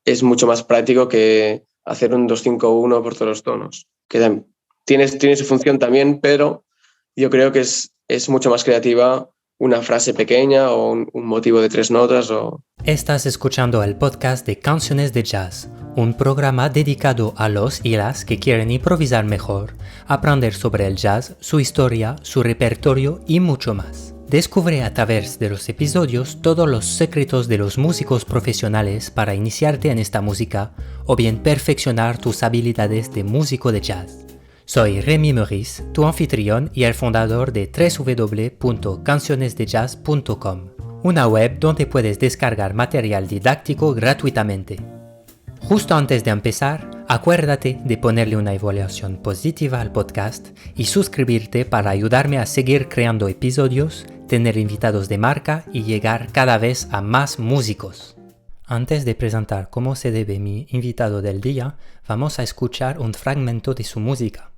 es mucho más práctico que hacer un 2-5-1 por todos los tonos. Que tiene su función también, pero yo creo que es mucho más creativa una frase pequeña o un motivo de 3 notas. Estás escuchando el podcast de Canciones de Jazz, un programa dedicado a los y las que quieren improvisar mejor, aprender sobre el jazz, su historia, su repertorio y mucho más. Descubre a través de los episodios todos los secretos de los músicos profesionales para iniciarte en esta música o bien perfeccionar tus habilidades de músico de jazz. Soy Rémi Meurice, tu anfitrión y el fundador de www.cancionesdejazz.com, una web donde puedes descargar material didáctico gratuitamente. Justo antes de empezar, acuérdate de ponerle una evaluación positiva al podcast y suscribirte para ayudarme a seguir creando episodios, tener invitados de marca y llegar cada vez a más músicos. Antes de presentar cómo se debe mi invitado del día, vamos a escuchar un fragmento de su música.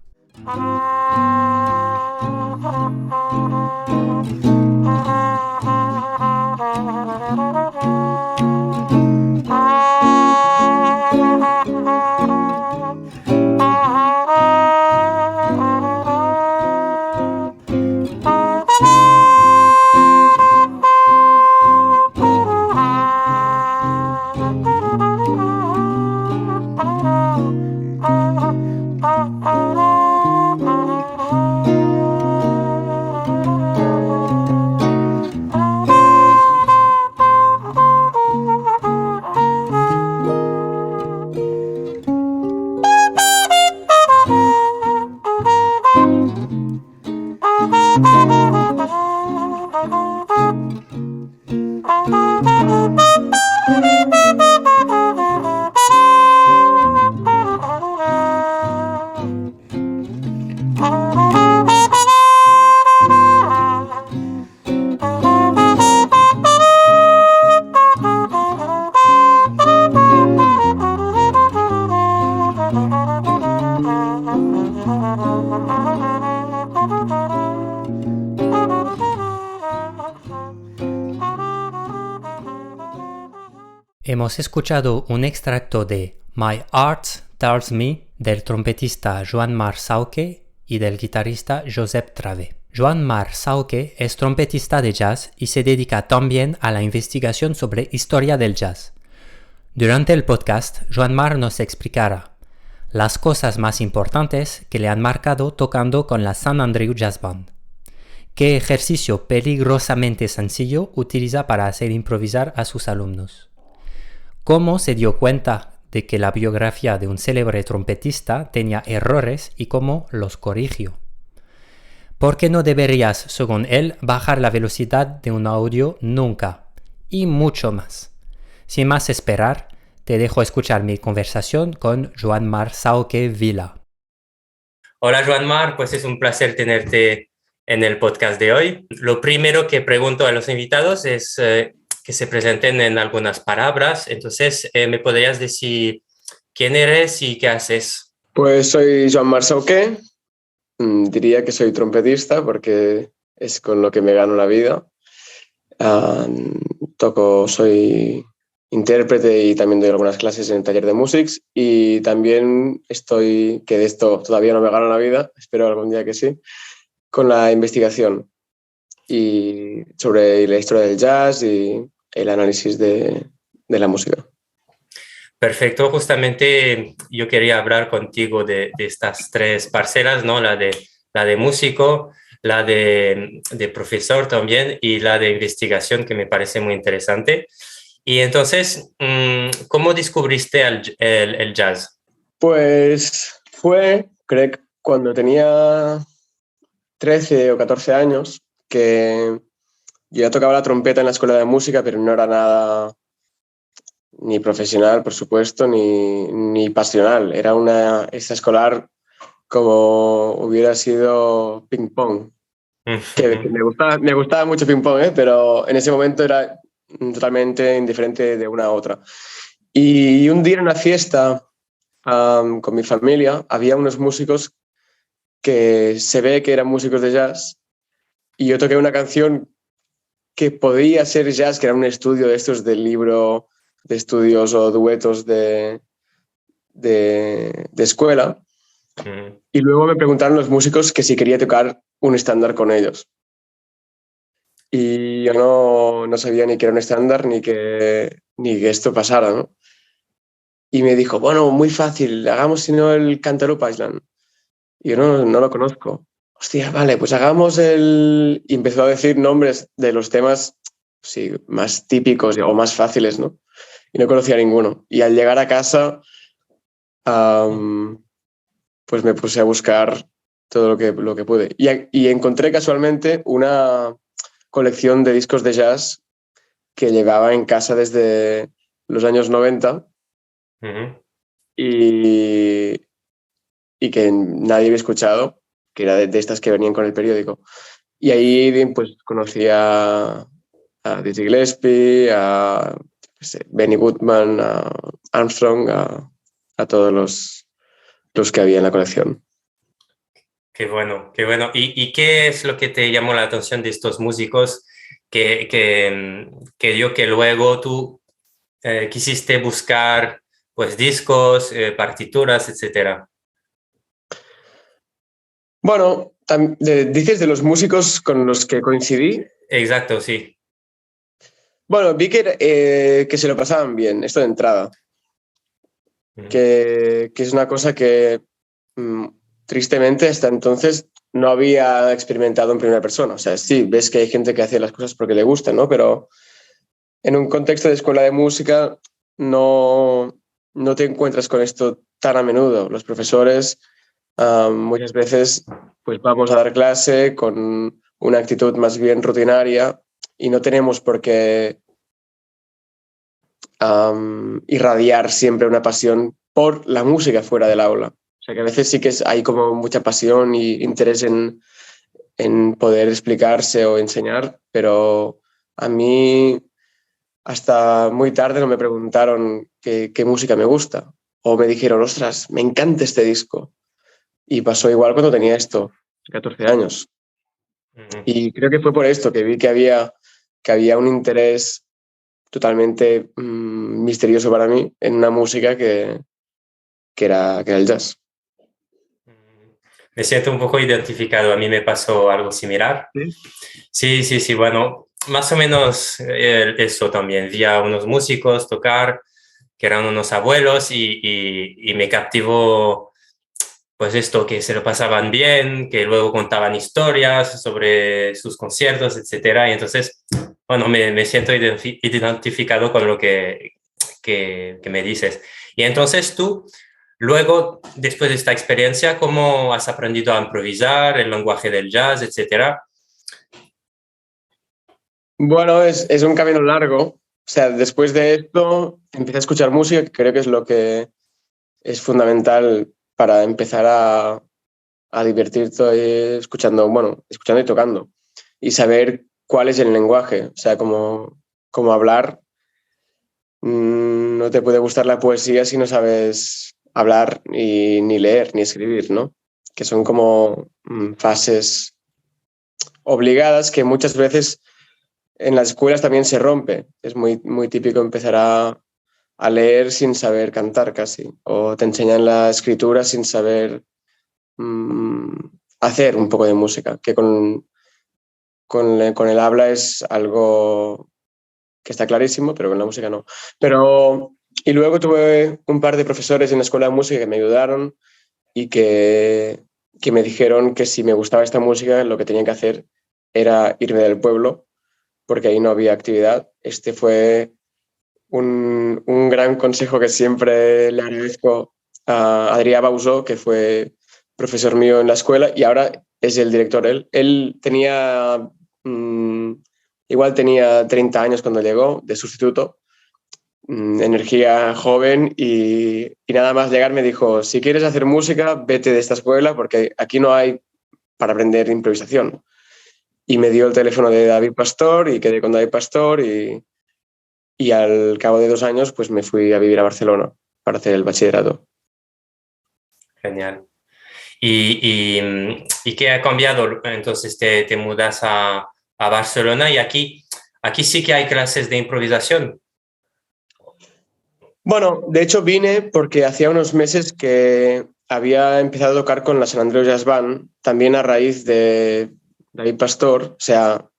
Hemos escuchado un extracto de My Heart Tells Me del trompetista Joan-Marc Sauque y del guitarrista Josep Travé. Joan-Marc Sauque es trompetista de jazz y se dedica también a la investigación sobre historia del jazz. Durante el podcast, Joan-Marc nos explicará las cosas más importantes que le han marcado tocando con la St. Andrew Jazz Band. ¿Qué ejercicio peligrosamente sencillo utiliza para hacer improvisar a sus alumnos? ¿Cómo se dio cuenta de que la biografía de un célebre trompetista tenía errores y cómo los corrigió? ¿Por qué no deberías, según él, bajar la velocidad de un audio nunca? Y mucho más. Sin más esperar, te dejo escuchar mi conversación con Joan-Marc Sauque Vila. Hola Joan-Marc, pues es un placer tenerte en el podcast de hoy. Lo primero que pregunto a los invitados es que se presenten en algunas palabras. Entonces, ¿me podrías decir quién eres y qué haces? Pues soy Joan-Marc Sauque. Diría que soy trompetista porque es con lo que me gano la vida. Soy intérprete y también doy algunas clases en el taller de Musics y también que de esto todavía no me gano la vida, espero algún día que sí, con la investigación y sobre la historia del jazz y el análisis de la música. Perfecto, justamente yo quería hablar contigo de estas tres parcelas, ¿no? La de músico, la de profesor también y la de investigación, que me parece muy interesante. Y entonces, ¿cómo descubriste el jazz? Pues creo que cuando tenía 13 o 14 años, que yo ya tocaba la trompeta en la escuela de música, pero no era nada ni profesional, por supuesto, ni pasional. Era una extraescolar como hubiera sido ping-pong. Que me gustaba mucho ping-pong, pero en ese momento era totalmente indiferente de una a otra. Y un día en una fiesta con mi familia había unos músicos que se ve que eran músicos de jazz y yo toqué una canción que podía ser jazz, que era un estudio de estos del libro estudios o duetos de escuela. Y luego me preguntaron los músicos que si quería tocar un estándar con ellos. Y yo no sabía ni que era un estándar ni que esto pasara, ¿no? Y me dijo, bueno, muy fácil, hagamos si no el Cantaloupe Island. Y yo no lo conozco. Hostia, vale, pues hagamos el... Y empezó a decir nombres de los temas, sí, más típicos o más fáciles, ¿no? Y no conocía ninguno. Y al llegar a casa, pues me puse a buscar todo lo que pude. Y encontré casualmente una colección de discos de jazz que llevaba en casa desde los años 90 y que nadie había escuchado, que era de estas que venían con el periódico. Y ahí pues conocí a Dizzy Gillespie, a Benny Goodman, a Armstrong, a todos los que había en la colección. Qué bueno, qué bueno. ¿Y qué es lo que te llamó la atención de estos músicos que dio que luego tú quisiste buscar pues discos, partituras, etcétera? Bueno, dices de los músicos con los que coincidí. Exacto, sí. Bueno, vi que se lo pasaban bien, esto de entrada. Que es una cosa que tristemente hasta entonces no había experimentado en primera persona. O sea, sí, ves que hay gente que hace las cosas porque le gustan, ¿no? Pero en un contexto de escuela de música no te encuentras con esto tan a menudo. Los profesores muchas veces pues vamos a dar clase con una actitud más bien rutinaria y no tenemos por qué irradiar siempre una pasión por la música fuera del aula. O sea que a veces sí que hay como mucha pasión y interés en poder explicarse o enseñar, pero a mí hasta muy tarde no me preguntaron qué música me gusta o me dijeron, ostras, me encanta este disco. Y pasó igual cuando tenía 14 años. Y creo que fue por esto que vi que había un interés totalmente misterioso para mí en una música que era el jazz. Me siento un poco identificado, a mí me pasó algo similar. Sí, bueno, más o menos eso también. Vi a unos músicos tocar que eran unos abuelos y me captivó pues esto, que se lo pasaban bien, que luego contaban historias sobre sus conciertos, etcétera. Y entonces, bueno, me siento identificado con lo que me dices. Y entonces tú, luego, después de esta experiencia, ¿cómo has aprendido a improvisar el lenguaje del jazz, etcétera? Bueno, es un camino largo. O sea, después de esto empecé a escuchar música, que creo que es lo que es fundamental para empezar a divertirte escuchando y tocando. Y saber cuál es el lenguaje. O sea, como hablar. No te puede gustar la poesía si no sabes hablar ni leer ni escribir, ¿no? Que son como fases obligadas que muchas veces en las escuelas también se rompe. Es muy, muy típico empezar a leer sin saber cantar casi, o te enseñan la escritura sin saber hacer un poco de música, que con el habla es algo que está clarísimo, pero con la música no. Y luego tuve un par de profesores en la escuela de música que me ayudaron y que me dijeron que si me gustaba esta música, lo que tenía que hacer era irme del pueblo, porque ahí no había actividad. Este fue un gran consejo que siempre le agradezco a Adrià Bausó, que fue profesor mío en la escuela y ahora es el director. Él tenía, igual tenía 30 años cuando llegó de sustituto, energía joven y nada más llegar me dijo, si quieres hacer música, vete de esta escuela porque aquí no hay para aprender improvisación. Y me dio el teléfono de David Pastor y quedé con David Pastor y al cabo de 2 años pues me fui a vivir a Barcelona para hacer el bachillerato. Genial. ¿Y qué ha cambiado? Entonces te mudas a Barcelona y aquí sí que hay clases de improvisación. Bueno, de hecho vine porque hacía unos meses que había empezado a tocar con la San Andreu Jazz Band, también a raíz de David Pastor. O sea,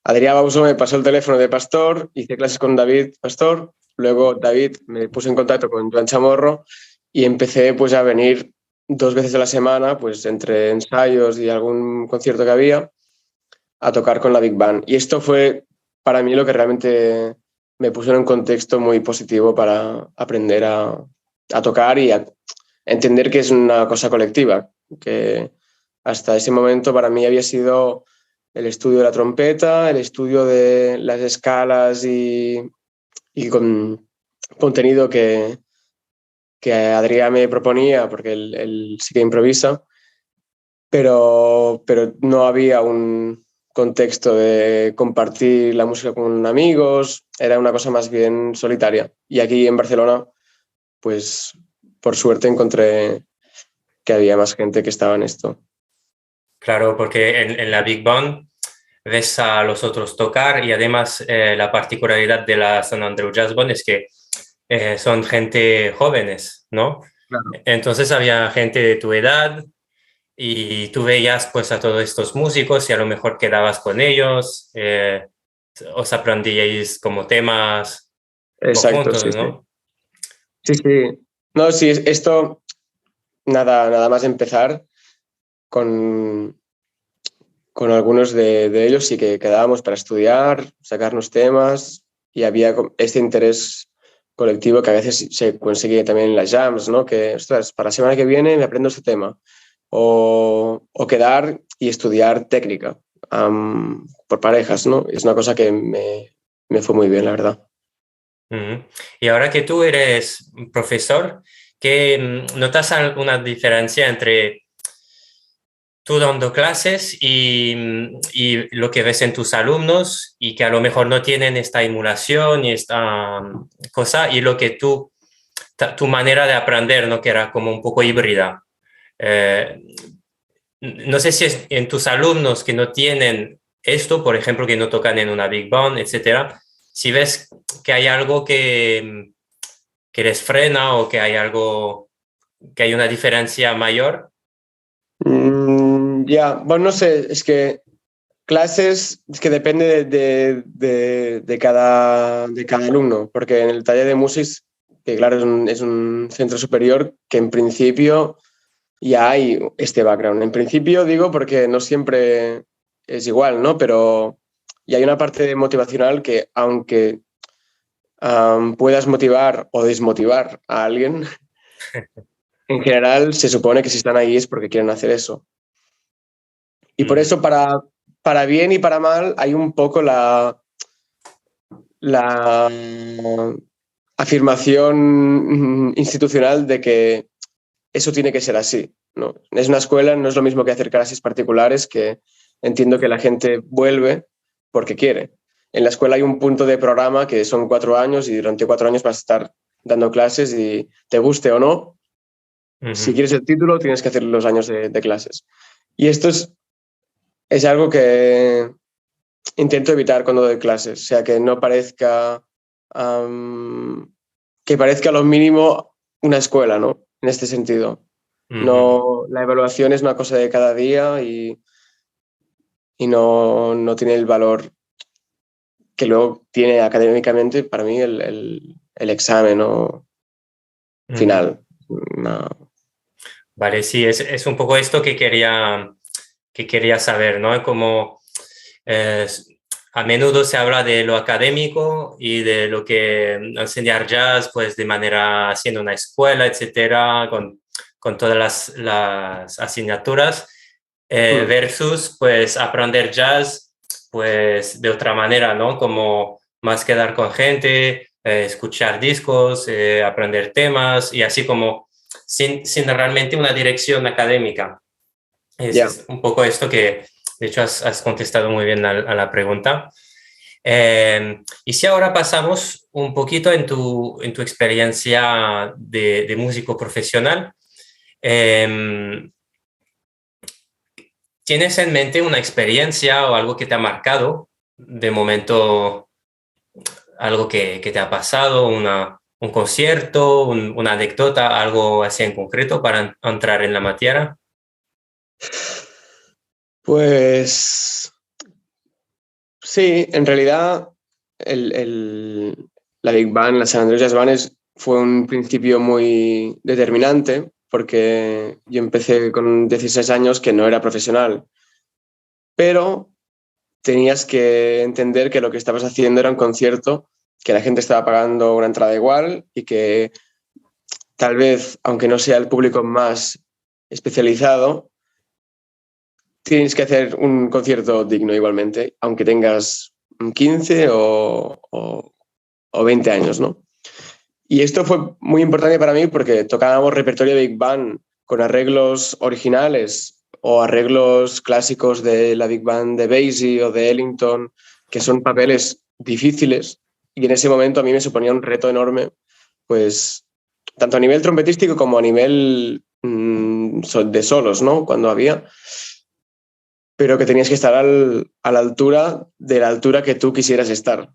Adrià Bauso me pasó el teléfono de Pastor, hice clases con David Pastor, luego David me puso en contacto con Joan Chamorro y empecé pues a venir 2 veces a la semana, pues entre ensayos y algún concierto que había, a tocar con la Big Band. Y esto fue para mí lo que realmente me puso en un contexto muy positivo para aprender a tocar y a entender que es una cosa colectiva, que hasta ese momento para mí había sido el estudio de la trompeta, el estudio de las escalas y con contenido que Adrián me proponía, porque él sí que improvisa, pero no había un contexto de compartir la música con amigos, era una cosa más bien solitaria. Y aquí en Barcelona, pues por suerte encontré que había más gente que estaba en esto. Claro, porque en la Big Band ves a los otros tocar y además la particularidad de la San Andreu Jazz Band es que son gente jóvenes, ¿no? Claro. Entonces había gente de tu edad y tú veías pues a todos estos músicos y a lo mejor quedabas con ellos, os aprendíais como temas Exacto, sí, conjuntos, sí. ¿no? Sí, sí. No, sí, esto nada más empezar con, con algunos de ellos sí que quedábamos para estudiar, sacarnos temas y había este interés colectivo que a veces se consigue también en las jams, ¿no? Que, ostras, para la semana que viene me aprendo este tema. O quedar y estudiar técnica por parejas, ¿no? Es una cosa que me fue muy bien, la verdad. Ujú. Y ahora que tú eres profesor, ¿qué notas alguna diferencia entre tú dando clases y lo que ves en tus alumnos y que a lo mejor no tienen esta emulación y esta cosa y lo que tu manera de aprender, ¿no? Que era como un poco híbrida? Eh, no sé si es en tus alumnos que no tienen esto, por ejemplo, que no tocan en una Big Band, etcétera, si ves que hay algo que les frena o que hay algo, que hay una diferencia mayor. Ya, bueno, no sé, es que clases, es que depende de cada alumno, porque en el taller de música, que claro, es un centro superior que en principio ya hay este background. En principio digo porque no siempre es igual, ¿no? Pero y hay una parte motivacional que aunque puedas motivar o desmotivar a alguien, en general se supone que si están ahí es porque quieren hacer eso. Y por Mm, eso para bien y para mal hay un poco la afirmación institucional de que eso tiene que ser así, ¿no? Es una escuela, no es lo mismo que hacer clases particulares, que entiendo que la gente vuelve porque quiere. En la escuela hay un punto de programa que son 4 años y durante 4 años vas a estar dando clases y te guste o no, si ujú, quieres el título tienes que hacer los años de clases. Y esto es algo que intento evitar cuando doy clases, o sea, que no parezca, que parezca lo mínimo una escuela, ¿no? En este sentido. ujú, No, la evaluación es una cosa de cada día y no tiene el valor que luego tiene académicamente para mí el examen, ¿no? ujú. Final. No. Vale, sí, es un poco esto que quería saber, ¿no? Como eh, a menudo se habla de lo académico y de lo que enseñar jazz, pues de manera haciendo una escuela, etcétera, con todas las asignaturas, Mm, versus pues aprender jazz, pues de otra manera, ¿no? Como más quedar con gente, escuchar discos, aprender temas y así como sin realmente una dirección académica. ya. Es un poco esto que, de hecho, has contestado muy bien a la pregunta. Y si ahora pasamos un poquito en tu experiencia de músico profesional, eh, ¿tienes en mente una experiencia o algo que te ha marcado de momento, algo que te ha pasado, un concierto, una anécdota, algo así en concreto para entrar en la materia? Pues sí, en realidad la Big Band, la San Andrés Jazz Band fue un principio muy determinante porque yo empecé con 16 años que no era profesional, pero tenías que entender que lo que estabas haciendo era un concierto, que la gente estaba pagando una entrada igual y que tal vez, aunque no sea el público más especializado, tienes que hacer un concierto digno igualmente, aunque tengas 15 o 20 años, ¿no? Y esto fue muy importante para mí porque tocábamos repertorio de Big Band con arreglos originales o arreglos clásicos de la Big Band de Basie o de Ellington, que son papeles difíciles. Y en ese momento a mí me suponía un reto enorme, pues tanto a nivel trompetístico como a nivel de solos, ¿no? Cuando había, pero que tenías que estar a la altura de la altura que tú quisieras estar.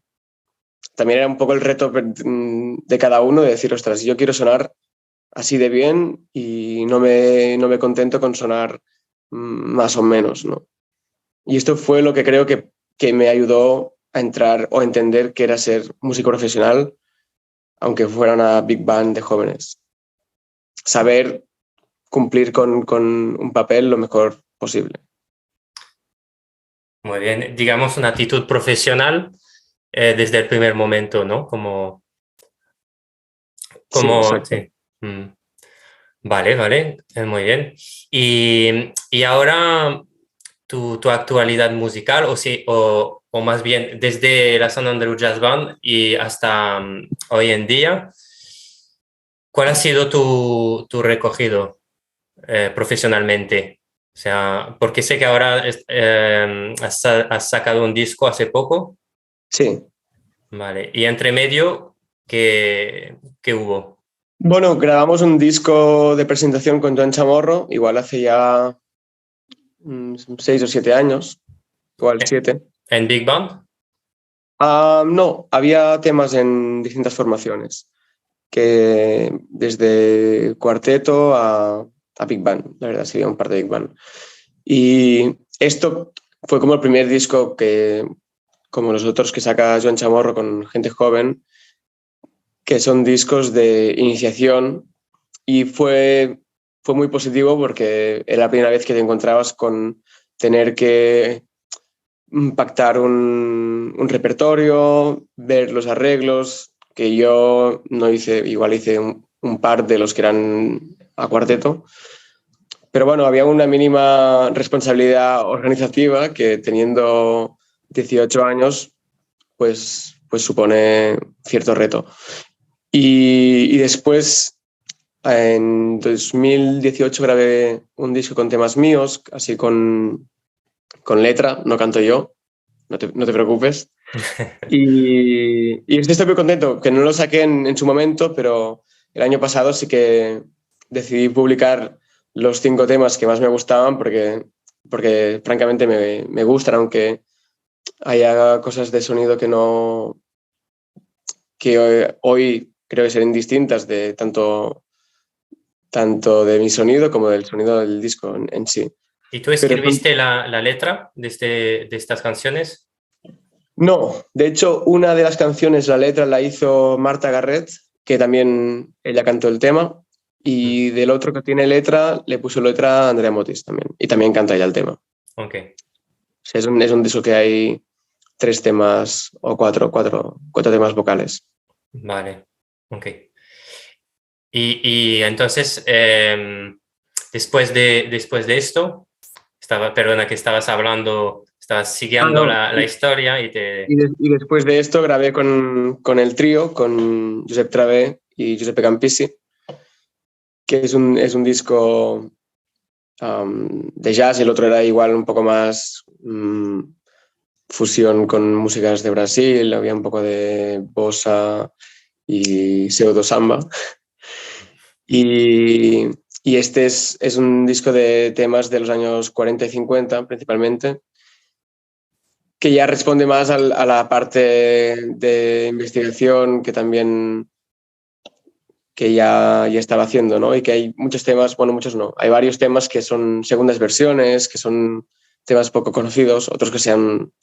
También era un poco el reto de cada uno de decir, ostras, yo quiero sonar así de bien y no me contento con sonar más o menos, ¿no? Y esto fue lo que creo que me ayudó a entrar o a entender que era ser músico profesional, aunque fuera una big band de jóvenes. Saber cumplir con un papel lo mejor posible. Muy bien, digamos una actitud profesional desde el primer momento, ¿no? Sí, exacto. Sí. Mm. Vale, vale, muy bien. Y ahora tu actualidad musical, o más bien desde la San Andreu Jazz Band y hasta hoy en día, ¿cuál ha sido tu recorrido profesionalmente? O sea, porque sé que ahora has sacado un disco hace poco, Sí. ¿vale? Y entre medio, ¿qué hubo? Bueno, grabamos un disco de presentación con Joan Chamorro, igual hace ya 6 o 7 años, igual Eh, 7. ¿En Big Band? No, había temas en distintas formaciones, que desde cuarteto a Big Band, la verdad, sí, había un par de Big Band. Y esto fue como el primer disco que, como los otros que saca Joan Chamorro con gente joven, que son discos de iniciación y fue muy positivo porque era la primera vez que te encontrabas con tener que pactar un repertorio, ver los arreglos, que yo no hice, igual hice un par de los que eran a cuarteto, pero bueno, había una mínima responsabilidad organizativa que teniendo 18 años, pues supone cierto reto. Y después, en 2018, grabé un disco con temas míos, así con letra, no canto yo, no te preocupes. Y estoy muy contento, que no lo saqué en su momento, pero el año pasado sí que decidí publicar los 5 temas que más me gustaban porque francamente me gustan, aunque haya cosas de sonido que hoy creo que serán distintas de tanto de mi sonido como del sonido del disco en sí. ¿Y tú Pero escribiste la letra de estas canciones? no, de hecho, una de las canciones, la letra la hizo Marta Garret, que también ella cantó el tema, Mm, y del otro que tiene letra, le puso letra Andrea Motis también, y también canta ella el tema. O ok, sea, es un disco que hay 3 temas o cuatro temas vocales. vale, ok. Y entonces, después de esto, perdona que estabas hablando, estabas Ah, siguiendo no. la historia y te... Y después de esto grabé con el trío, con Josep Travé y Giuseppe Campisi, que es un disco de jazz, y el otro era igual un poco más fusión con músicas de Brasil, había un poco de bossa y pseudo samba. Y, y este es un disco de temas de los años 40 y 50 principalmente, que ya responde más a la parte de investigación que también ya estaba haciendo, ¿no? Y que hay muchos temas, bueno, muchos no, hay varios temas que son segundas versiones, que son temas poco conocidos, otros que son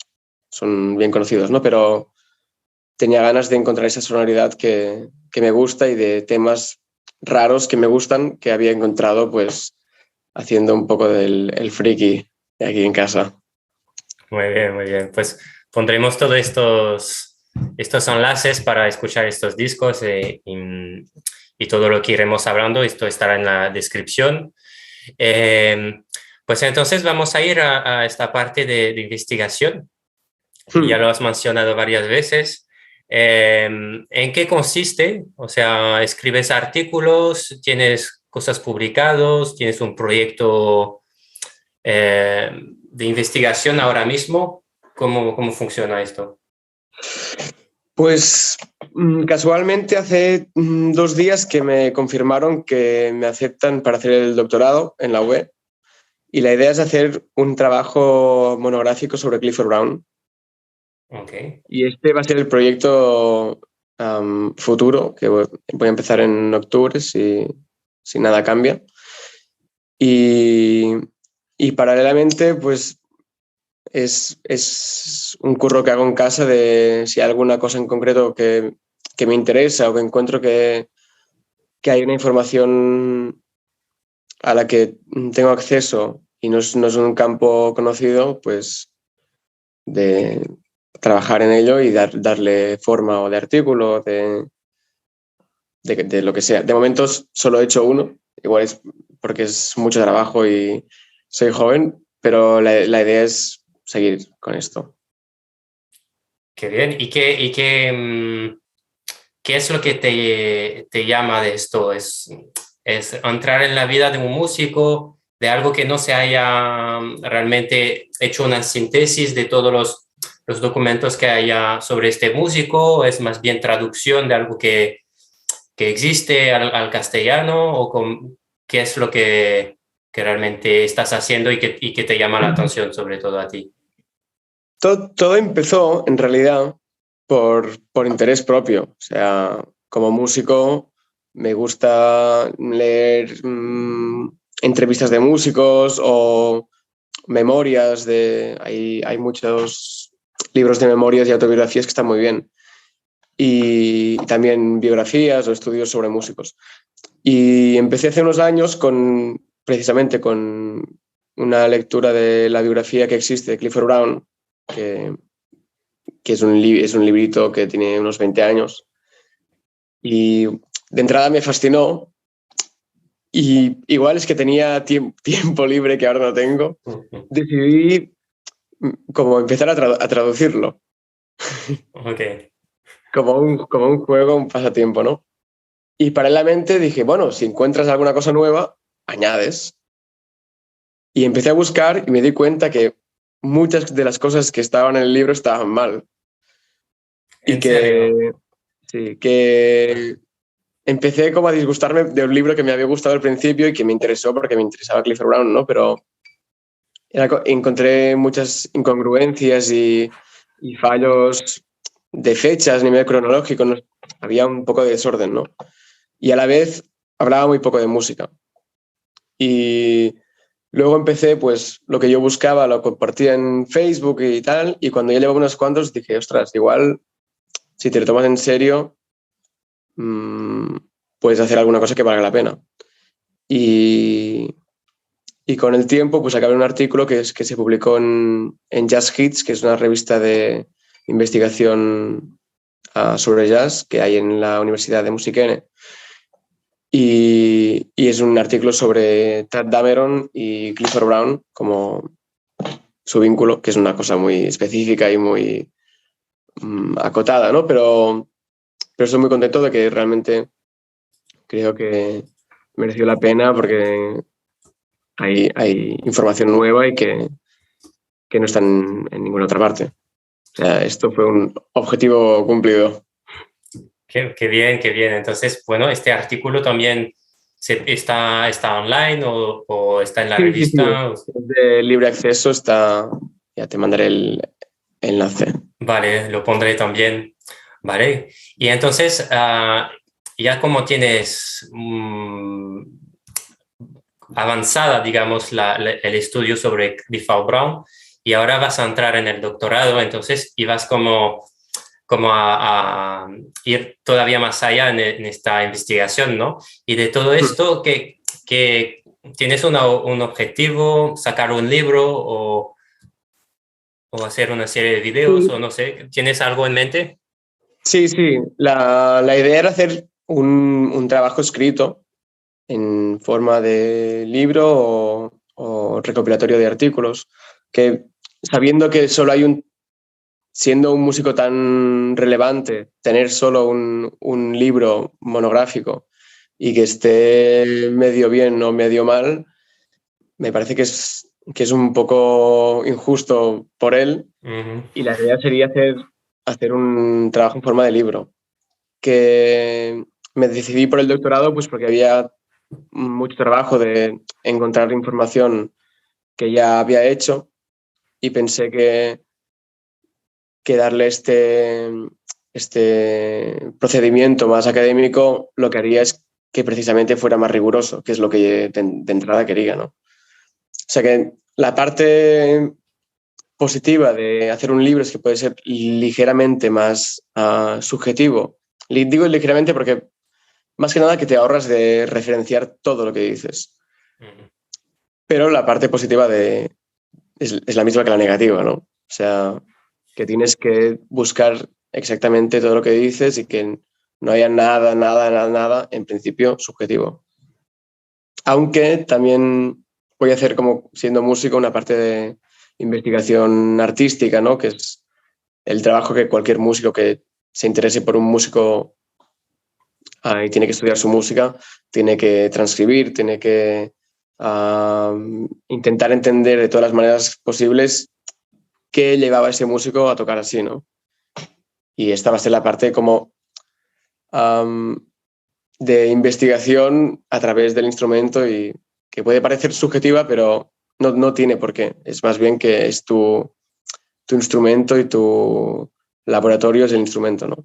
bien conocidos, ¿no? Pero tenía ganas de encontrar esa sonoridad que me gusta y de temas raros que me gustan, que había encontrado pues haciendo un poco del el friki aquí en casa. Muy bien, muy bien. Pues pondremos todos estos enlaces para escuchar estos discos y todo lo que iremos hablando. Esto estará en la descripción. Pues entonces vamos a ir a esta parte de investigación. Ya lo has mencionado varias veces. ¿En qué consiste? O sea, ¿escribes artículos? ¿Tienes cosas publicadas? ¿Tienes un proyecto de investigación ahora mismo? ¿Cómo funciona esto? Pues casualmente hace 2 días que me confirmaron que me aceptan para hacer el doctorado en la UE y la idea es hacer un trabajo monográfico sobre Clifford Brown. Okay. Y este va a ser el proyecto futuro, que voy a empezar en octubre si nada cambia. Y, y paralelamente, pues es un curro que hago en casa de si hay alguna cosa en concreto que me interesa o que encuentro que hay una información a la que tengo acceso y no es un campo conocido, pues de trabajar en ello y darle forma o de artículo, de lo que sea. De momento solo he hecho uno, igual es porque es mucho trabajo y soy joven, pero la idea es seguir con esto. Qué bien. ¿Qué es lo que te llama de esto? ¿Es entrar en la vida de un músico, de algo que no se haya realmente hecho una síntesis de todos los documentos que haya sobre este músico? ¿O es más bien traducción de algo que existe al castellano? ¿Qué es lo que realmente estás haciendo y que te llama la atención sobre todo a ti? Todo empezó, en realidad, por interés propio. O sea, como músico me gusta leer entrevistas de músicos o memorias hay muchos libros de memorias y autobiografías que están muy bien. Y también biografías o estudios sobre músicos. Y empecé hace unos años precisamente con una lectura de la biografía que existe de Clifford Brown, que, que es un librito que tiene unos 20 años. Y de entrada me fascinó. Y igual es que tenía tiempo libre que ahora no tengo. Decidí como empezar a traducirlo. Ok. Como un juego, un pasatiempo, ¿no? Y paralelamente dije, bueno, si encuentras alguna cosa nueva, añades. Y empecé a buscar y me di cuenta que muchas de las cosas que estaban en el libro estaban mal. Y ¿En serio? que empecé como a disgustarme de un libro que me había gustado al principio y que me interesó porque me interesaba Clifford Brown, ¿no? Pero encontré muchas incongruencias y fallos de fechas a nivel cronológico. ¿No? Había un poco de desorden, ¿no? Y a la vez hablaba muy poco de música. Y luego empecé, pues lo que yo buscaba lo compartía en Facebook y tal, y cuando ya llevaba unos cuantos dije, ostras, igual si te lo tomas en serio, mmm, puedes hacer alguna cosa que valga la pena. Y, y con el tiempo, pues acabé un artículo que se publicó en Jazz Hits, que es una revista de investigación sobre jazz que hay en la Universidad de Musikene. Y es un artículo sobre Tad Dameron y Clifford Brown, como su vínculo, que es una cosa muy específica y muy acotada, ¿no? Pero estoy muy contento de que realmente creo que mereció la pena porque hay información nueva y que no está en ninguna otra parte. O sea, esto fue un objetivo cumplido. Qué bien, qué bien. Entonces, bueno, este artículo también está online o está en la Sí, sí, sí. revista. Es de libre acceso, ya te mandaré el enlace. Vale, lo pondré también. Vale. Y entonces, ya como tienes avanzada, digamos, el estudio sobre Clifford Brown, y ahora vas a entrar en el doctorado, entonces, y vas como a ir todavía más allá en esta investigación, ¿no? Y de todo esto, que tienes un objetivo, sacar un libro o hacer una serie de videos, o no sé, ¿tienes algo en mente? Sí, sí. La idea era hacer un trabajo escrito en forma de libro o recopilatorio de artículos, que sabiendo que solo hay siendo un músico tan relevante, tener solo un libro monográfico y que esté medio bien o medio mal, me parece que es un poco injusto por él. Uh-huh. Y la idea sería hacer un trabajo en forma de libro. Que me decidí por el doctorado pues porque había mucho trabajo de encontrar información que ya había hecho y pensé que darle este procedimiento más académico lo que haría es que precisamente fuera más riguroso, que es lo que de entrada quería, ¿no? O sea que la parte positiva de hacer un libro es que puede ser ligeramente más subjetivo. Digo ligeramente porque más que nada que te ahorras de referenciar todo lo que dices. Uh-huh. Pero la parte positiva es la misma que la negativa, ¿no? O sea, que tienes que buscar exactamente todo lo que dices y que no haya nada, en principio, subjetivo. Aunque también voy a hacer, como siendo músico, una parte de investigación artística, ¿no? Que es el trabajo que cualquier músico que se interese por un músico y tiene que estudiar su música, tiene que transcribir, tiene que intentar entender de todas las maneras posibles qué llevaba a ese músico a tocar así, ¿no? Y esta va a ser la parte como de investigación a través del instrumento y que puede parecer subjetiva, pero no tiene por qué. Es más bien que es tu instrumento y tu laboratorio es el instrumento, ¿no?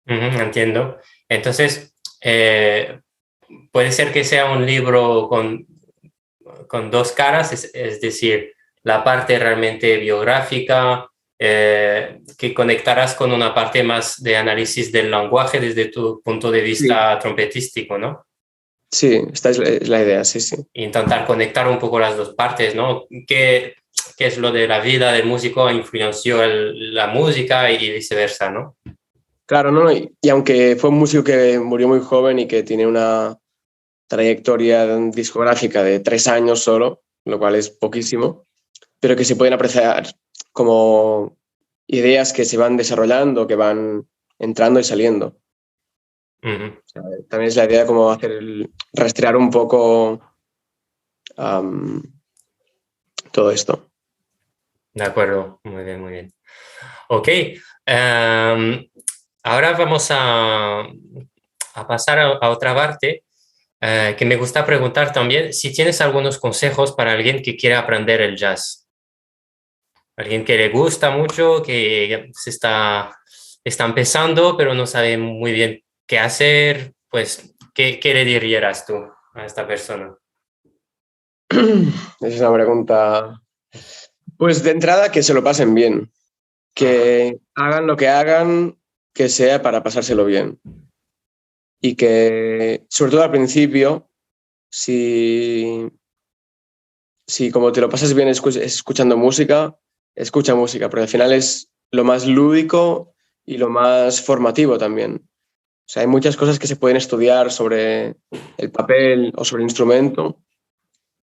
Uh-huh, entiendo. Entonces, puede ser que sea un libro con dos caras, es decir, la parte realmente biográfica, que conectarás con una parte más de análisis del lenguaje desde tu punto de Sí, vista trompetístico, ¿no? sí, esta es la idea, sí, sí. Intentar conectar un poco las dos partes, ¿no? ¿Qué es lo de la vida del músico influenció la música y viceversa, ¿no? Claro, ¿no? Y aunque fue un músico que murió muy joven y que tiene una trayectoria discográfica de 3 años solo, lo cual es poquísimo, pero que se pueden apreciar como ideas que se van desarrollando, que van entrando y saliendo. Uh-huh. O sea, también es la idea de cómo rastrear un poco um, todo esto. De acuerdo, muy bien, muy bien. Ok, ahora vamos a pasar a otra parte que me gusta preguntar también si tienes algunos consejos para alguien que quiere aprender el jazz. Alguien que le gusta mucho, que está empezando, pero no sabe muy bien qué hacer, pues, ¿qué le dirías tú a esta persona? Esa es una pregunta. Pues de entrada que se lo pasen bien, Ajá. que hagan lo que hagan, que sea para pasárselo bien. Y que, sobre todo al principio, si, si como te lo pasas bien escuchando música, escucha música, porque al final es lo más lúdico y lo más formativo también. O sea, hay muchas cosas que se pueden estudiar sobre el papel o sobre el instrumento,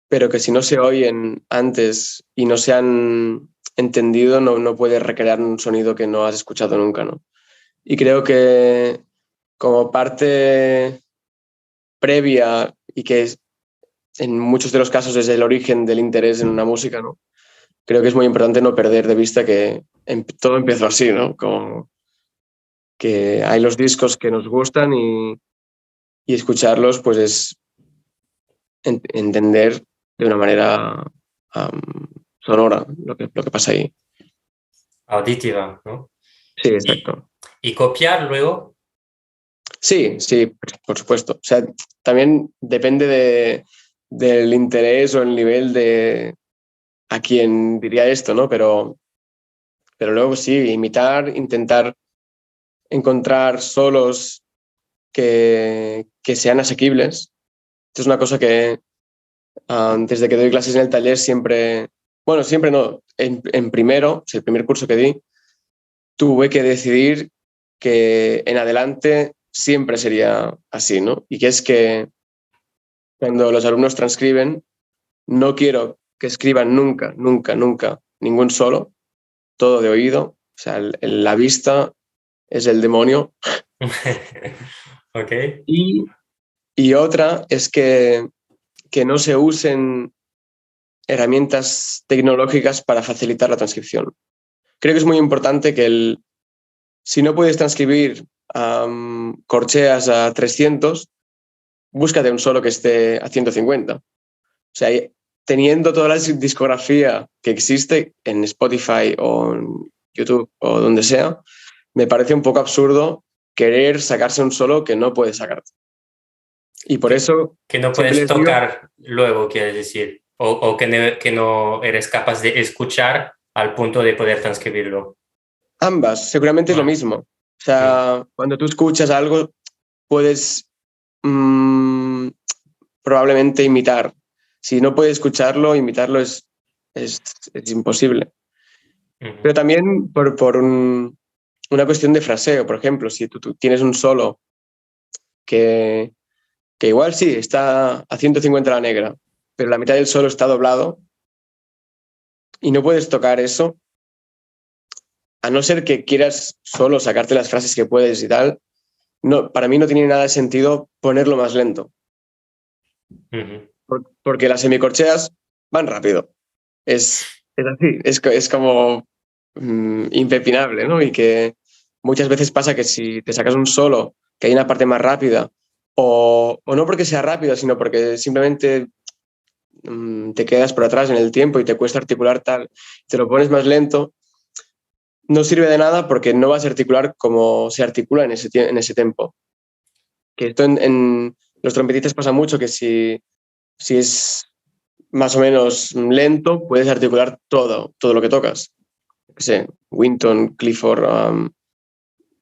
pero que si no se oyen antes y no se han entendido, no puedes recrear un sonido que no has escuchado nunca, ¿no? Y creo que como parte previa y que en muchos de los casos es el origen del interés en una música, ¿no? Creo que es muy importante no perder de vista que todo empezó así, ¿no? Como que hay los discos que nos gustan y escucharlos pues es entender de una manera sonora lo que pasa ahí. Auditiva, ¿no? Sí, Y, exacto. y copiar luego. Sí, sí, por supuesto. O sea, también depende del interés o el nivel de a quien diría esto, ¿no? Pero luego sí, imitar, intentar encontrar solos que sean asequibles. Esto es una cosa que desde que doy clases en el taller siempre, bueno, siempre no, en primero, el primer curso que di, tuve que decidir que en adelante siempre sería así, ¿no? Y que es que cuando los alumnos transcriben, no quiero que escriban nunca, nunca, nunca ningún solo, todo de oído, o sea, la vista es el demonio. Ok. Y, y otra es que no se usen herramientas tecnológicas para facilitar la transcripción. Creo que es muy importante que si no puedes transcribir corcheas a 300, búscate un solo que esté a 150. O sea, teniendo toda la discografía que existe en Spotify o en YouTube o donde sea, me parece un poco absurdo querer sacarse un solo que no puedes sacar. Y por eso Que no siempre puedes les digo, tocar luego, quieres decir, o que no eres capaz de escuchar al punto de poder transcribirlo. ambas, seguramente es lo Ah, mismo. O sea, cuando tú escuchas algo, puedes probablemente imitar. Si no puedes escucharlo, imitarlo es, es imposible. Pero también por una cuestión de fraseo, por ejemplo, si tú tienes un solo que, que igual sí, está a 150 la negra, pero la mitad del solo está doblado y no puedes tocar eso, a no ser que quieras solo sacarte las frases que puedes y tal, no, para mí no tiene nada de sentido ponerlo más lento, porque las semicorcheas van rápido. Es así, es como impepinable, ¿no? Y que muchas veces pasa que si te sacas un solo, que hay una parte más rápida, o no porque sea rápido, sino porque simplemente te quedas por atrás en el tiempo y te cuesta articular tal, te lo pones más lento, no sirve de nada porque no vas a articular como se articula en ese tempo. Que esto en los trompetistas pasa mucho, que si es más o menos lento, puedes articular todo lo que tocas. No sé, Winton, Clifford,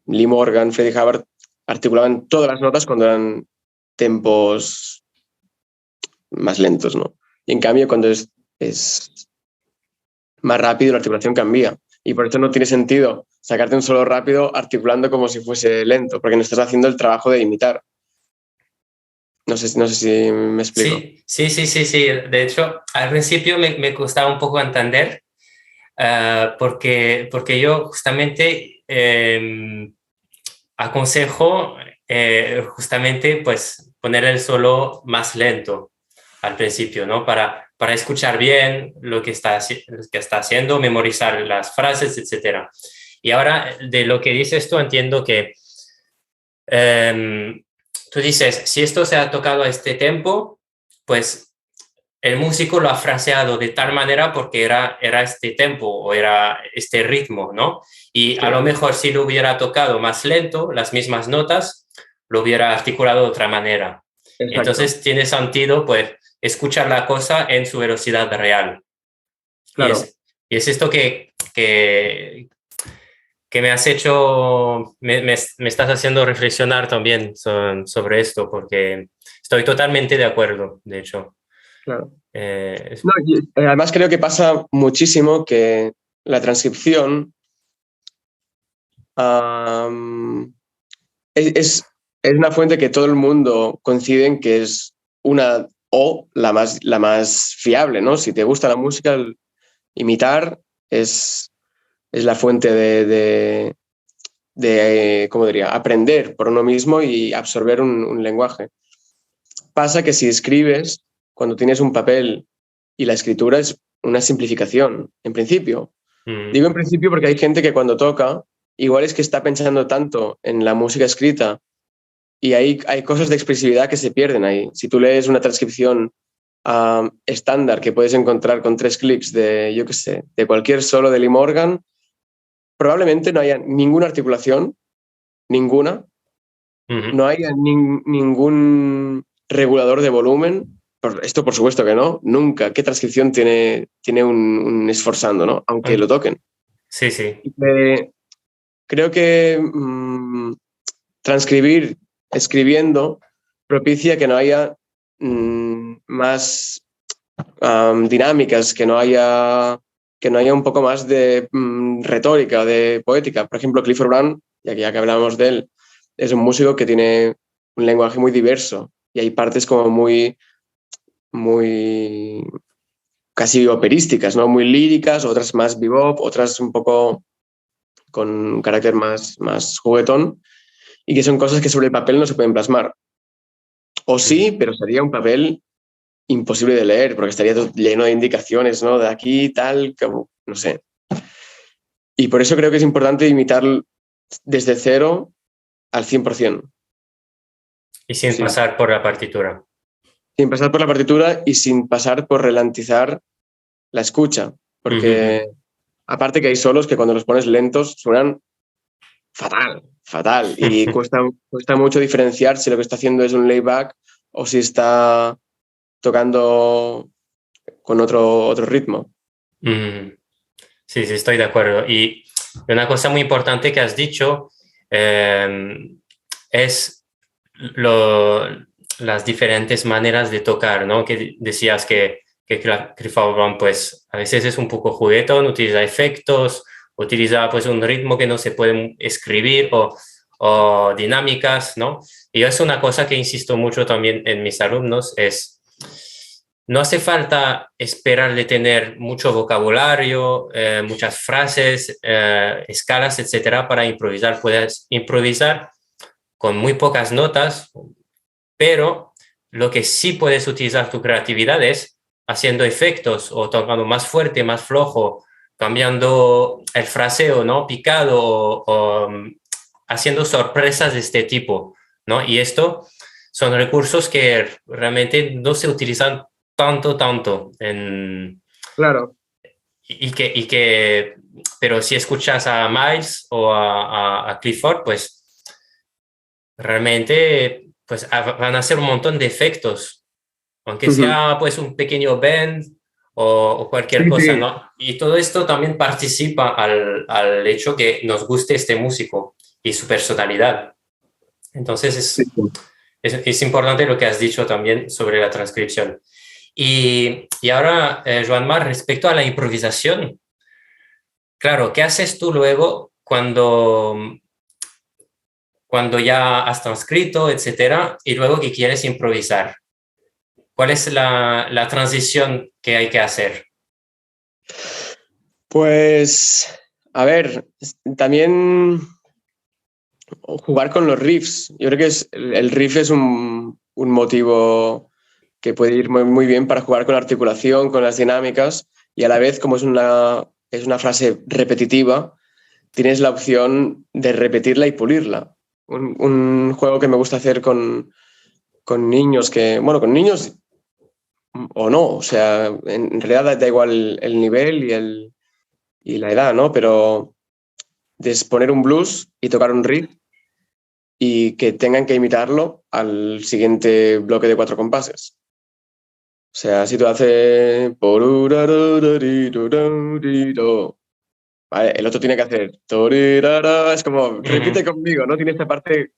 Lee Morgan, Freddie Hubbard articulaban todas las notas cuando eran tempos más lentos, ¿no? Y en cambio, cuando es más rápido, la articulación cambia. Y por eso no tiene sentido sacarte un solo rápido articulando como si fuese lento, porque no estás haciendo el trabajo de imitar. No sé si me explico. Sí, sí, sí, sí, sí. De hecho, al principio me costaba un poco entender, porque yo justamente aconsejo justamente pues poner el solo más lento al principio, ¿no? Para escuchar bien lo que está haciendo, memorizar las frases, etcétera. Y ahora de lo que dices tú entiendo que tú dices, si esto se ha tocado a este tempo, pues el músico lo ha fraseado de tal manera porque era este tempo o era este ritmo, ¿no? Y a Sí, lo mejor si lo hubiera tocado más lento, las mismas notas, lo hubiera articulado de otra manera. exacto. Entonces tiene sentido, pues, escuchar la cosa en su velocidad real. Y Claro. es esto que me has hecho, me estás haciendo reflexionar también sobre esto, porque estoy totalmente de acuerdo, de hecho. Claro. Eh, No, y, además creo que pasa muchísimo que la transcripción um, es, es una fuente que todo el mundo coincide en que es una o la más fiable, ¿no? Si te gusta la música, imitar es la fuente ¿cómo diría?, aprender por uno mismo y absorber un lenguaje. Pasa que si escribes, cuando tienes un papel y la escritura es una simplificación, en principio. mm, Digo en principio porque hay gente que cuando toca, igual es que está pensando tanto en la música escrita y hay cosas de expresividad que se pierden ahí. Si tú lees una transcripción estándar que puedes encontrar con 3 clics de, yo qué sé, de cualquier solo de Lee Morgan, probablemente no haya ninguna articulación, ninguna, no haya ningún regulador de volumen. Esto por supuesto que no, nunca. ¿Qué transcripción tiene un esforzando, ¿no? Aunque lo toquen. Sí, sí. Creo que transcribir escribiendo propicia que no haya más dinámicas, que no haya un poco más de retórica, de poética. Por ejemplo, Clifford Brown, ya que hablamos de él, es un músico que tiene un lenguaje muy diverso y hay partes como muy casi operísticas, ¿no? Muy líricas, otras más bebop, otras un poco con un carácter más juguetón, y que son cosas que sobre el papel no se pueden plasmar. O sí, pero sería un papel imposible de leer, porque estaría lleno de indicaciones, ¿no? De aquí, tal, como, no sé. Y por eso creo que es importante imitar desde cero al 100%. Y sin pasar por la partitura. Sin pasar por la partitura y sin pasar por ralentizar la escucha, porque aparte que hay solos que cuando los pones lentos suenan fatal, y cuesta mucho diferenciar si lo que está haciendo es un layback o si está tocando con otro ritmo. Sí, estoy de acuerdo. Y una cosa muy importante que has dicho es las diferentes maneras de tocar, ¿no? Que decías que Clifford Brown, pues, a veces es un poco juguetón, utiliza efectos, utiliza, pues, un ritmo que no se puede escribir o dinámicas, ¿no? Y es una cosa que insisto mucho también en mis alumnos, es no hace falta esperar de tener mucho vocabulario, muchas frases, escalas, etcétera, para improvisar. Puedes improvisar con muy pocas notas, pero lo que sí puedes utilizar tu creatividad es haciendo efectos o tocando más fuerte, más flojo, cambiando el fraseo, ¿no? Picado o haciendo sorpresas de este tipo, ¿no? Y esto son recursos que realmente no se utilizan tanto Claro. Pero si escuchas a Miles o a Clifford, pues realmente pues van a hacer un montón de efectos, aunque sea pues un pequeño bend o cualquier cosa, Sí. ¿no? Y todo esto también participa al hecho que nos guste este músico y su personalidad. Entonces es importante lo que has dicho también sobre la transcripción. Y ahora, Joanmar, respecto a la improvisación, claro, ¿qué haces tú luego cuando ya has transcrito, etcétera, y luego que quieres improvisar? ¿Cuál es la transición que hay que hacer? Pues, a ver, también jugar con los riffs. Yo creo que el riff es un motivo que puede ir muy bien para jugar con la articulación, con las dinámicas, y a la vez, como es una frase repetitiva, tienes la opción de repetirla y pulirla. Un juego que me gusta hacer con niños con niños o no, o sea, en realidad da igual el nivel y la edad, ¿no? Pero de poner un blues y tocar un riff y que tengan que imitarlo al siguiente bloque de 4 compases. O sea, si tú haces... Vale, el otro tiene que hacer... Es como, repite conmigo, ¿no? Tiene esta parte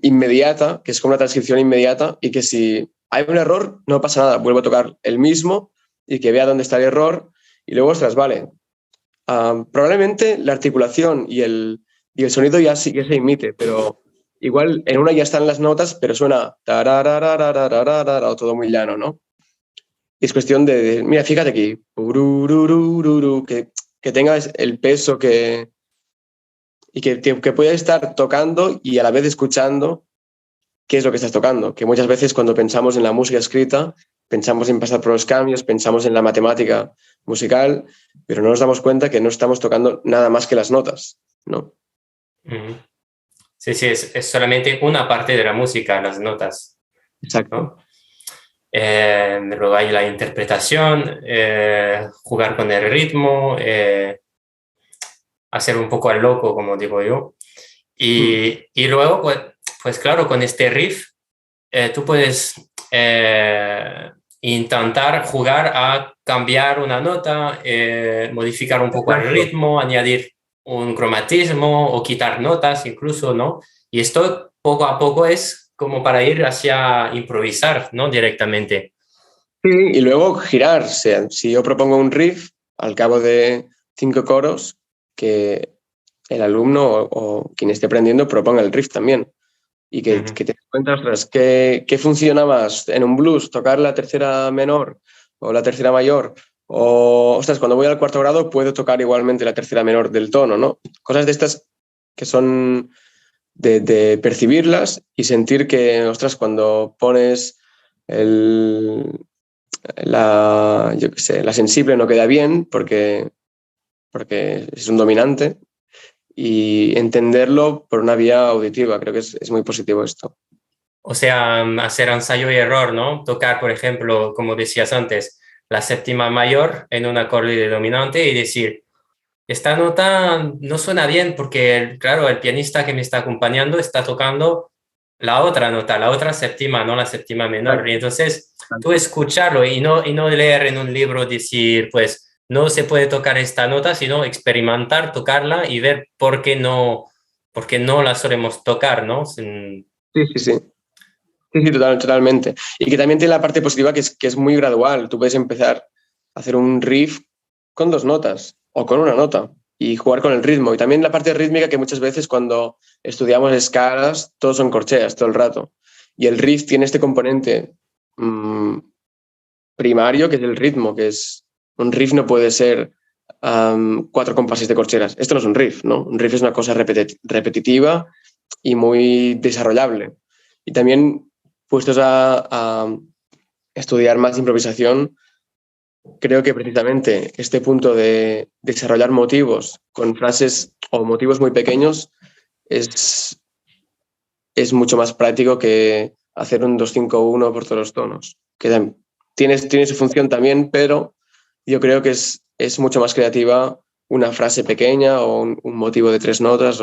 inmediata, que es como una transcripción inmediata, y que si hay un error, no pasa nada, vuelvo a tocar el mismo y que vea dónde está el error y luego, ostras, vale. Probablemente la articulación y el sonido ya sí que se imite, pero igual en una ya están las notas, pero suena o todo muy llano, ¿no? Y es cuestión de mira, fíjate aquí, que tenga el peso y que puedas estar tocando y a la vez escuchando qué es lo que estás tocando. Que muchas veces cuando pensamos en la música escrita, pensamos en pasar por los cambios, pensamos en la matemática musical, pero no nos damos cuenta que no estamos tocando nada más que las notas, ¿no? Sí, es solamente una parte de la música, las notas. Exacto. ¿No? Luego hay la interpretación, jugar con el ritmo, hacer un poco al loco, como digo yo. Y luego, pues claro, con este riff, tú puedes intentar jugar a cambiar una nota, modificar un poco el Exacto. ritmo, añadir un cromatismo o quitar notas incluso, ¿no? Y esto poco a poco es como para ir hacia improvisar, ¿no? Directamente. Sí, y luego girar. O sea, si yo propongo un riff, al cabo de 5 coros, que el alumno o quien esté aprendiendo proponga el riff también. Y Ujú. que te des cuenta, ostras, ¿qué funciona más en un blues? ¿Tocar la tercera menor o la tercera mayor? O, ostras, cuando voy al cuarto grado puedo tocar igualmente la tercera menor del tono, ¿no? Cosas de estas que son de percibirlas y sentir que, ostras, cuando pones el, yo qué sé, la sensible no queda bien porque es un dominante y entenderlo por una vía auditiva. Creo que es muy positivo esto. O sea, hacer ensayo y error, ¿no? Tocar, por ejemplo, como decías antes, la séptima mayor en un acorde de dominante y decir, esta nota no suena bien porque, claro, el pianista que me está acompañando está tocando la otra nota, la otra séptima, no la séptima menor. Y Exacto, entonces tú exacto. escucharlo y no leer en un libro decir, pues no se puede tocar esta nota, sino experimentar, tocarla y ver por qué no la solemos tocar, ¿no? Sí, sí, sí. Sí, sí, totalmente. Y que también tiene la parte positiva que es muy gradual. Tú puedes empezar a hacer un riff con 2 notas o con una nota y jugar con el ritmo. Y también la parte rítmica que muchas veces cuando estudiamos escalas, todos son corcheas todo el rato. Y el riff tiene este componente mmm, primario que es el ritmo, que es un riff no puede ser 4 compases de corcheas. Esto no es un riff, ¿no? Un riff es una cosa repetitiva y muy desarrollable. Y también puestos a estudiar más improvisación, creo que precisamente este punto de desarrollar motivos con frases o motivos muy pequeños es, es mucho más práctico que hacer un 2-5-1 por todos los tonos. Que tiene su función también, pero yo creo que es mucho más creativa una frase pequeña o un motivo de 3 notas.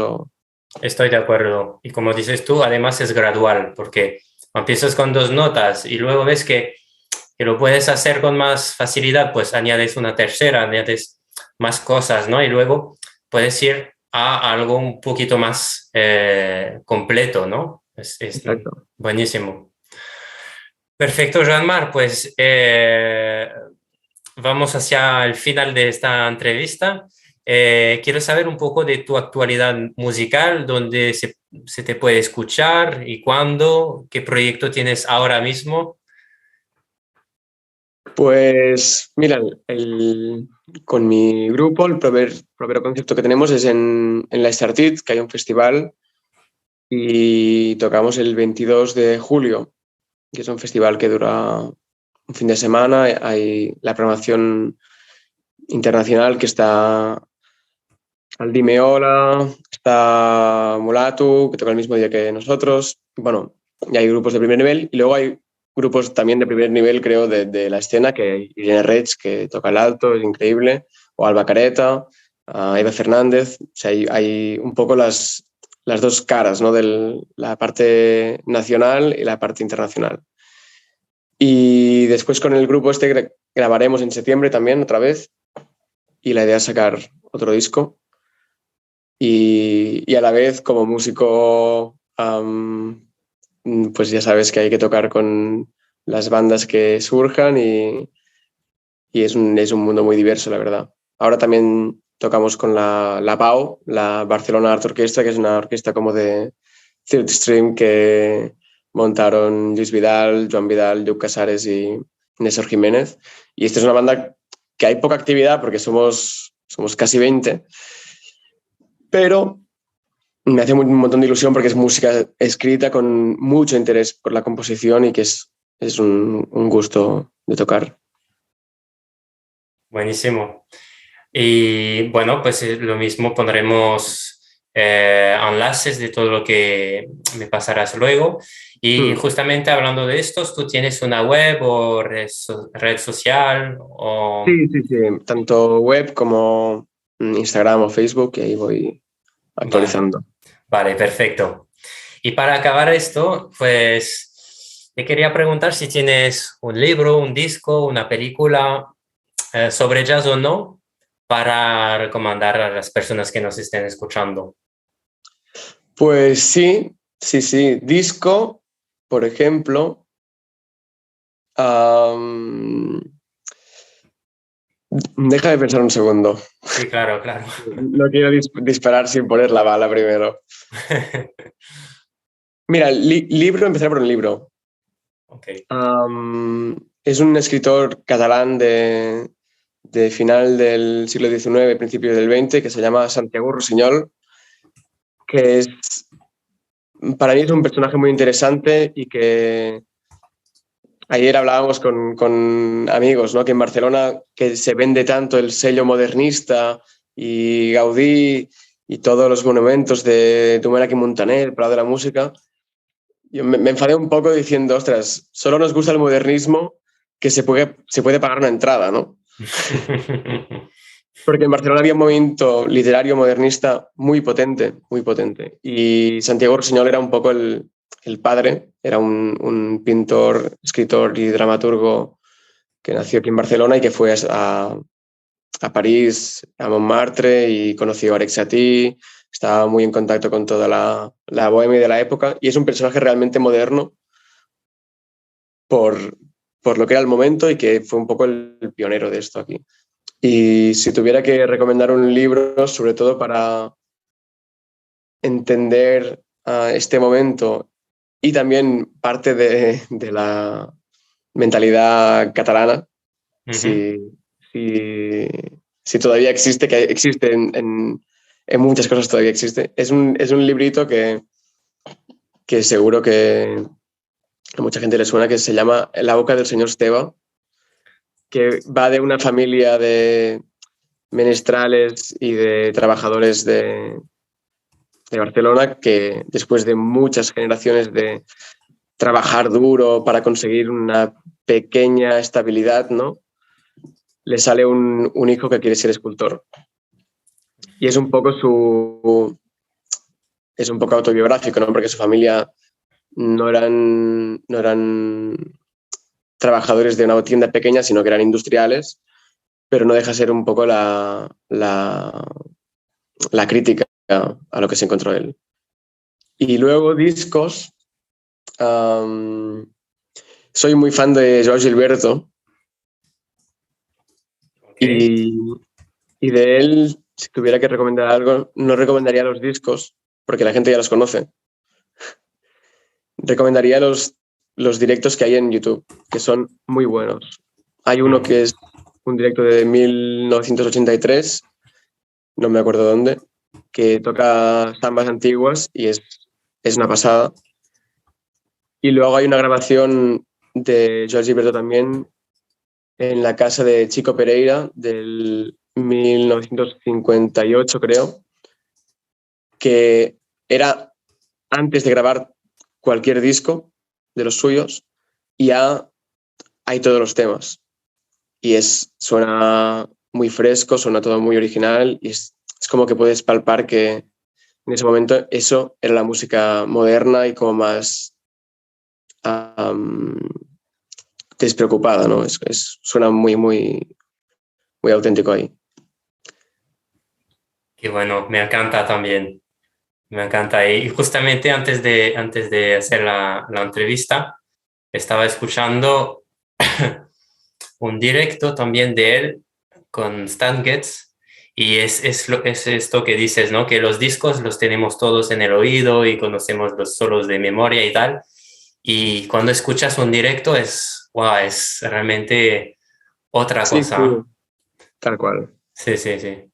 Estoy de acuerdo. Y como dices tú, además es gradual, porque empiezas con 2 notas y luego ves que lo puedes hacer con más facilidad, pues añades una tercera, añades más cosas, ¿no? Y luego puedes ir a algo un poquito más completo, ¿no? Es Exacto. buenísimo. Perfecto, Jean-Marc, pues vamos hacia el final de esta entrevista. Quiero saber un poco de tu actualidad musical, dónde se te puede escuchar y cuándo, qué proyecto tienes ahora mismo. Pues mira, con mi grupo el primer concierto que tenemos es en la Estartit, que hay un festival, y tocamos el 22 de julio, que es un festival que dura un fin de semana. Hay la programación internacional que está Aldi Meola, está Mulatu, que toca el mismo día que nosotros. Bueno, y hay grupos de primer nivel y luego hay grupos también de primer nivel, creo, de la escena, que hay Irene Reig, que toca el alto, es increíble, o Alba Careta, Eva Fernández. O sea, hay un poco las 2 caras, ¿no? De la parte nacional y la parte internacional. Y después con el grupo este grabaremos en septiembre también otra vez y la idea es sacar otro disco y a la vez como músico, pues ya sabes que hay que tocar con las bandas que surjan y es un mundo muy diverso, la verdad. Ahora también tocamos con la BAO, la Barcelona Art Orchestra, que es una orquesta como de Third Stream que montaron Luis Vidal, Joan Vidal, Lluc Casares y Néstor Jiménez. Y esta es una banda que hay poca actividad porque somos casi 20, pero me hace un montón de ilusión porque es música escrita con mucho interés por la composición y que es un gusto de tocar. Buenísimo. Y bueno, pues lo mismo pondremos enlaces de todo lo que me pasarás luego. Y Mm. justamente hablando de estos, ¿tú tienes una web o red social? O... Sí, sí, sí. Tanto web como Instagram o Facebook, y ahí voy Vale. actualizando. Vale, perfecto. Y para acabar esto, pues te quería preguntar si tienes un libro, un disco, una película sobre jazz o no, para recomendar a las personas que nos estén escuchando. Pues sí, sí, sí. Disco, por ejemplo. Deja de pensar un segundo. Sí, claro, claro. No quiero disparar sin poner la bala primero. Mira, libro, empezar por un libro. Ok. Es un escritor catalán de final del siglo XIX, principio del XX, que se llama Santiago Rusiñol, que es, para mí es un personaje muy interesante y que ayer hablábamos con amigos, ¿no? Que en Barcelona que se vende tanto el sello modernista y Gaudí y todos los monumentos de Domènech i Montaner, el Prado de la Música. Yo me enfadé un poco diciendo, ostras, solo nos gusta el modernismo que se puede pagar una entrada, ¿no? Porque en Barcelona había un movimiento literario modernista muy potente, muy potente. Y Santiago Rossinyol era un poco el padre, era un pintor, escritor y dramaturgo que nació aquí en Barcelona y que fue a París, a Montmartre y conoció a Alex Satie, estaba muy en contacto con toda la bohemia de la época y es un personaje realmente moderno por lo que era el momento y que fue un poco el pionero de esto aquí. Y si tuviera que recomendar un libro, sobre todo para entender este momento y también parte de la mentalidad catalana, si, si, si todavía existe, que existe en muchas cosas todavía existe. Es un librito que seguro que a mucha gente le suena, que se llama La boca del señor Esteba, que va de una familia de menestrales y de trabajadores de Barcelona que después de muchas generaciones de trabajar duro para conseguir una pequeña estabilidad, ¿no? Le sale un hijo que quiere ser escultor. Y es un poco es un poco autobiográfico, ¿no? Porque su familia no eran trabajadores de una tienda pequeña, sino que eran industriales, pero no deja ser un poco la crítica a lo que se encontró él. Y luego discos, soy muy fan de Joao Gilberto. Okay. Y de él, si tuviera que recomendar algo, no recomendaría los discos, porque la gente ya los conoce. Recomendaría los directos que hay en YouTube, que son muy buenos. Hay uno que es un directo de 1983, no me acuerdo dónde, que toca zambas antiguas y es una pasada. Y luego hay una grabación de Joao Gilberto también en la casa de Chico Pereira del 1958, creo, que era antes de grabar cualquier disco de los suyos y ya hay todos los temas. Y suena muy fresco, suena todo muy original y es como que puedes palpar que en ese momento eso era la música moderna y como más despreocupada, ¿no? Suena muy, muy, muy auténtico ahí. Qué bueno, me encanta también. Me encanta. Y justamente antes de hacer la entrevista, estaba escuchando un directo también de él con Stan Getz. Y es esto que dices, ¿no? Que los discos los tenemos todos en el oído y conocemos los solos de memoria y tal. Y cuando escuchas un directo wow, es realmente otra Sí, cosa. sí, tal cual. Sí, sí, sí.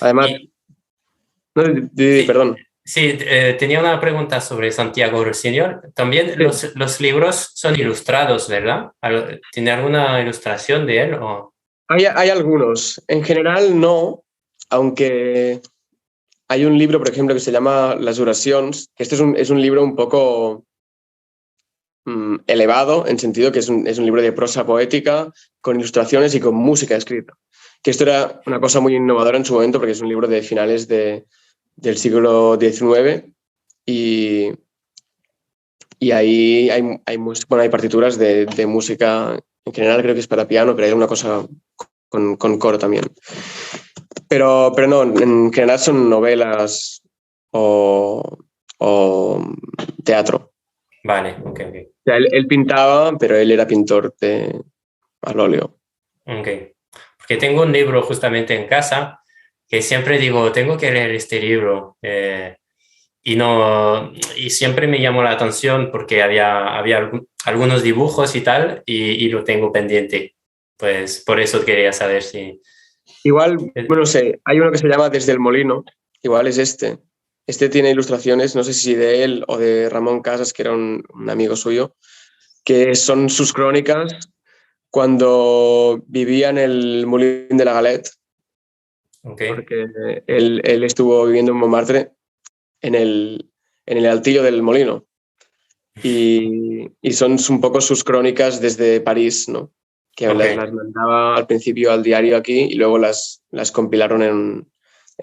Además, Y no, sí, perdón. sí, tenía una pregunta sobre Santiago Rusiñol. También Sí. los libros son ilustrados, ¿verdad? ¿Tiene alguna ilustración de él? O... Hay algunos. En general no, aunque hay un libro, por ejemplo, que se llama Las Oracions, que este es un libro un poco elevado, en sentido que es un libro de prosa poética, con ilustraciones y con música escrita. Que esto era una cosa muy innovadora en su momento, porque es un libro de finales del siglo XIX y ahí hay partituras de música, en general creo que es para piano, pero hay una cosa con coro también. Pero no, en general son novelas o teatro. Vale, ok. O sea, él pintaba, pero él era pintor al óleo. Ok. Porque tengo un libro justamente en casa que siempre digo, tengo que leer este libro. Y siempre me llamó la atención porque había algunos dibujos y tal, y lo tengo pendiente. Pues por eso quería saber si... Igual, bueno, no sé, hay uno que se llama Desde el Molino, igual es este. Este tiene ilustraciones, no sé si de él o de Ramón Casas, que era un amigo suyo, que son sus crónicas cuando vivía en el Molín de la Galette, porque él estuvo viviendo en Montmartre en el altillo del molino. Y son un poco sus crónicas desde París, ¿no? Que las mandaba al principio al diario aquí y luego las compilaron en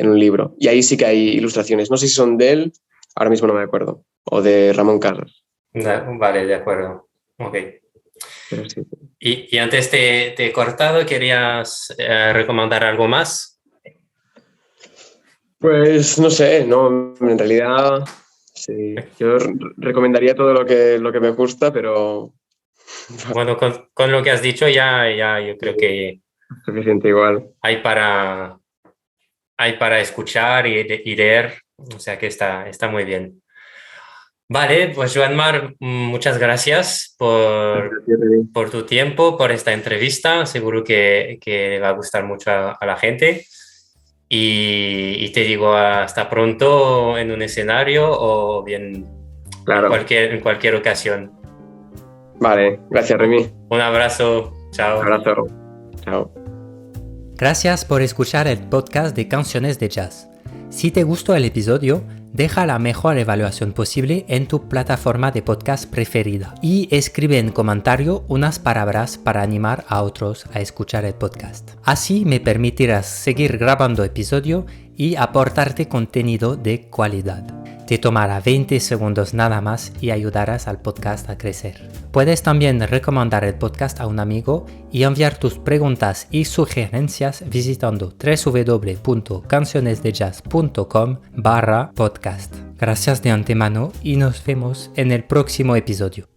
un libro. Y ahí sí que hay ilustraciones. No sé si son de él, ahora mismo no me acuerdo, o de Ramón Carlos. Vale, de acuerdo. Ok. Pero sí. Y antes te he cortado, ¿querías recomendar algo más? Pues no sé, no, en realidad sí. Yo recomendaría todo lo que me gusta, pero... Bueno, con lo que has dicho ya yo creo que suficiente igual. hay para escuchar y leer, o sea que está muy bien. Vale, pues Joanmar, muchas gracias por tu tiempo, por esta entrevista. Seguro que le va a gustar mucho a la gente. Y te digo hasta pronto en un escenario o bien claro. en cualquier ocasión. Vale, gracias Remy. Un abrazo, chao. Un abrazo, chao. Gracias por escuchar el podcast de Canciones de Jazz. Si te gustó el episodio, deja la mejor evaluación posible en tu plataforma de podcast preferida y escribe en comentario unas palabras para animar a otros a escuchar el podcast. Así me permitirás seguir grabando episodio y aportarte contenido de calidad. Te tomará 20 segundos nada más y ayudarás al podcast a crecer. Puedes también recomendar el podcast a un amigo y enviar tus preguntas y sugerencias visitando www.cancionesdejazz.com/podcast. Gracias de antemano y nos vemos en el próximo episodio.